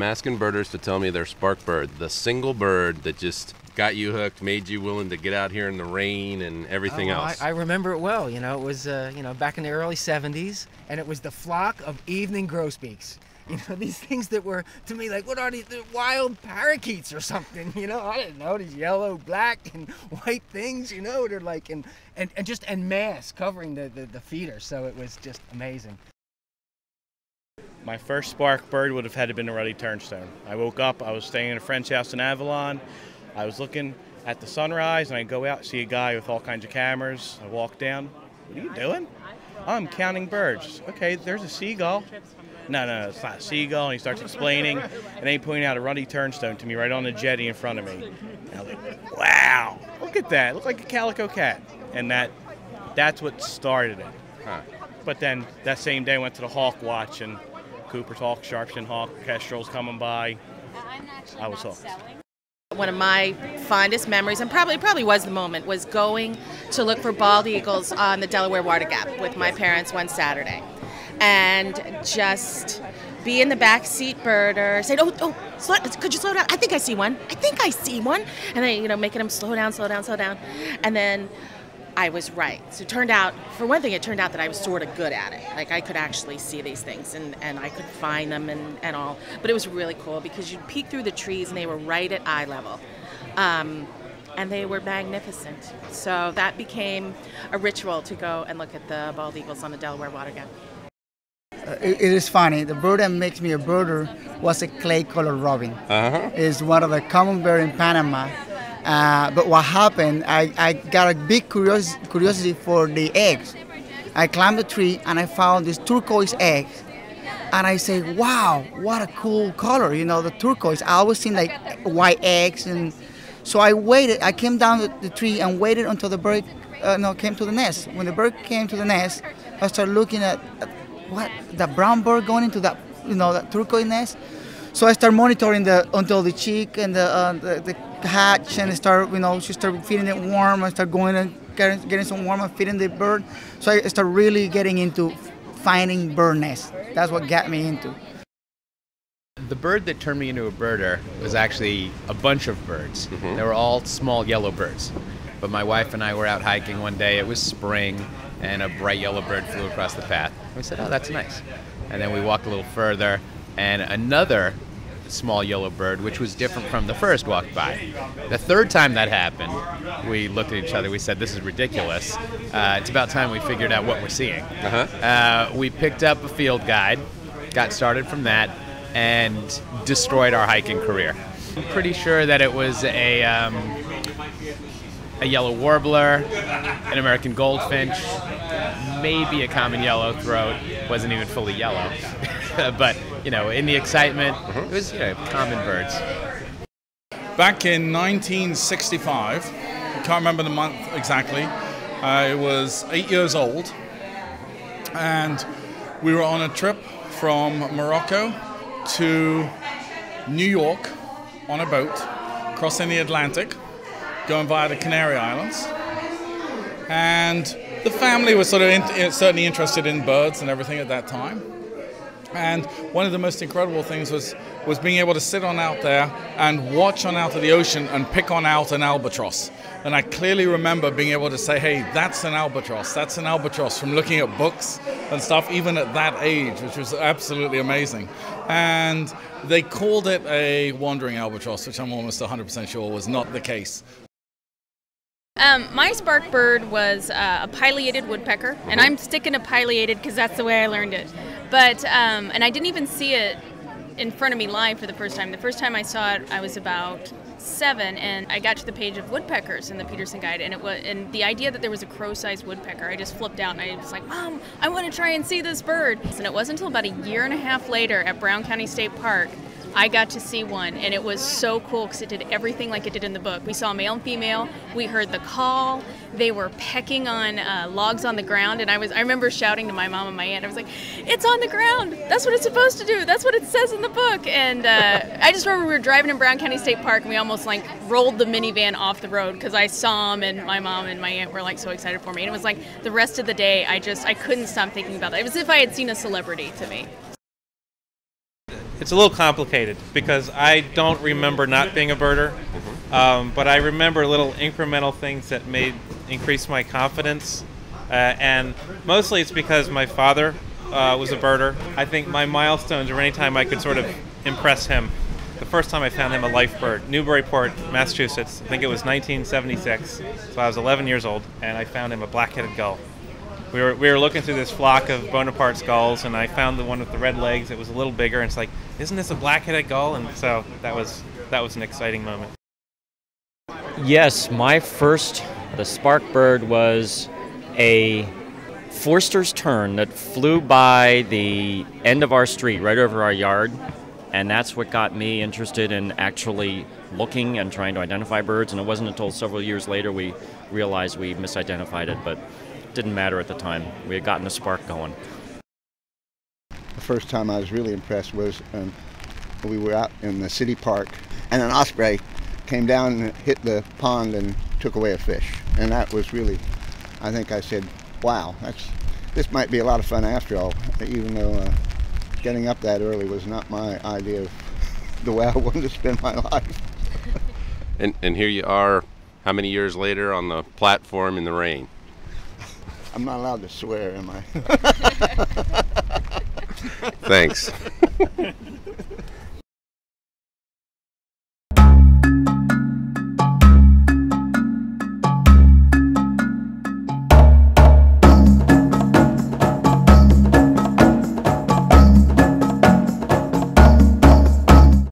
I'm asking birders to tell me their spark bird, the single bird that just got you hooked, made you willing to get out here in the rain and everything else. I remember it well. You know, it was back in the early '70s, and it was the flock of evening grosbeaks. You know, these things that were, to me, like, what are these? They're wild parakeets or something, you know? I didn't know, these yellow, black, and white things, you know? They're like, and mass covering the feeder, so it was just amazing. My first spark bird would have had to been a ruddy turnstone. I woke up, I was staying in a friend's house in Avalon. I was looking at the sunrise, and I go out, see a guy with all kinds of cameras. I walk down. What are you doing? I'm counting birds. Okay, there's a seagull. No, it's not a seagull. And he starts explaining, and then he pointed out a ruddy turnstone to me right on the jetty in front of me. And I was like, wow, look at that. It looks like a calico cat. And that's what started it. Huh. But then that same day I went to the hawk watch, and Cooper's hawk, Sharpshin hawk, kestrels coming by. I was hooked. One of my fondest memories, and probably was the moment, was going to look for bald eagles on the Delaware Water Gap with my parents one Saturday. And just be in the back seat birder, say, could you slow down? I think I see one. And then, making them slow down. And then I was right. So for one thing, it turned out that I was sort of good at it. Like, I could actually see these things, and I could find them and all. But it was really cool because you'd peek through the trees, and they were right at eye level. And they were magnificent. So that became a ritual to go and look at the bald eagles on the Delaware Water Gap. It is funny. The bird that makes me a birder was a clay-colored robin. It's one of the common birds in Panama. But what happened, I got a big curiosity for the eggs. I climbed the tree and I found this turquoise egg. And I said, wow, what a cool color, the turquoise. I always seen like white eggs. And so I waited. I came down the tree and waited until the bird came to the nest. When the bird came to the nest, I started looking at the brown bird going into that, that turquoise nest. So I started monitoring until the chick and the hatch, and she started feeding it warm. I started going and getting some warm and feeding the bird. So I started really getting into finding bird nests. That's what got me into. The bird that turned me into a birder was actually a bunch of birds. They were all small yellow birds. But my wife and I were out hiking one day. It was spring, and a bright yellow bird flew across the path. And we said, oh, that's nice. And then we walked a little further, and another small yellow bird, which was different from the first, walked by. The third time that happened, we looked at each other. We said, this is ridiculous. It's about time we figured out what we're seeing. We picked up a field guide, got started from that, and destroyed our hiking career. I'm pretty sure that it was a yellow warbler, an American goldfinch, maybe a common yellowthroat. Wasn't even fully yellow. But, in the excitement, it was, common birds. Back in 1965, I can't remember the month exactly, I was 8 years old, and we were on a trip from Morocco to New York on a boat, crossing the Atlantic, going via the Canary Islands. And the family was certainly interested in birds and everything at that time. And one of the most incredible things was being able to sit on out there and watch on out of the ocean and pick on out an albatross. And I clearly remember being able to say, hey, that's an albatross from looking at books and stuff, even at that age, which was absolutely amazing. And they called it a wandering albatross, which I'm almost 100% sure was not the case. My spark bird was a pileated woodpecker, and I'm sticking to pileated because that's the way I learned it. But and I didn't even see it in front of me live for the first time. The first time I saw it, I was about 7, and I got to the page of woodpeckers in the Peterson Guide, and the idea that there was a crow-sized woodpecker, I just flipped out, and I was like, Mom, I want to try and see this bird. And it wasn't until about a year and a half later at Brown County State Park I got to see one, and it was so cool because it did everything like it did in the book. We saw male and female. We heard the call. They were pecking on logs on the ground, and I remember shouting to my mom and my aunt. I was like, "It's on the ground. That's what it's supposed to do. That's what it says in the book." And I just remember we were driving in Brown County State Park, and we almost rolled the minivan off the road because I saw them, and my mom and my aunt were so excited for me. And it was the rest of the day, I couldn't stop thinking about that. It was as if I had seen a celebrity to me. It's a little complicated because I don't remember not being a birder, but I remember little incremental things that increase my confidence, and mostly it's because my father was a birder. I think my milestones are any time I could sort of impress him. The first time I found him a life bird, Newburyport, Massachusetts. I think it was 1976, so I was 11 years old, and I found him a black-headed gull. We were looking through this flock of Bonaparte's gulls, and I found the one with the red legs. It was a little bigger, and it's like, isn't this a black-headed gull? And so that was an exciting moment. Yes, my first, the spark bird, was a Forster's tern that flew by the end of our street, right over our yard. And that's what got me interested in actually looking and trying to identify birds. And it wasn't until several years later we realized we misidentified it, but it didn't matter at the time. We had gotten a spark going. The first time I was really impressed was we were out in the city park, and an osprey came down and hit the pond and took away a fish. And that was really, I think I said, wow, this might be a lot of fun after all, even though getting up that early was not my idea of the way I wanted to spend my life. And here you are, how many years later, on the platform in the rain? I'm not allowed to swear, am I? Thanks.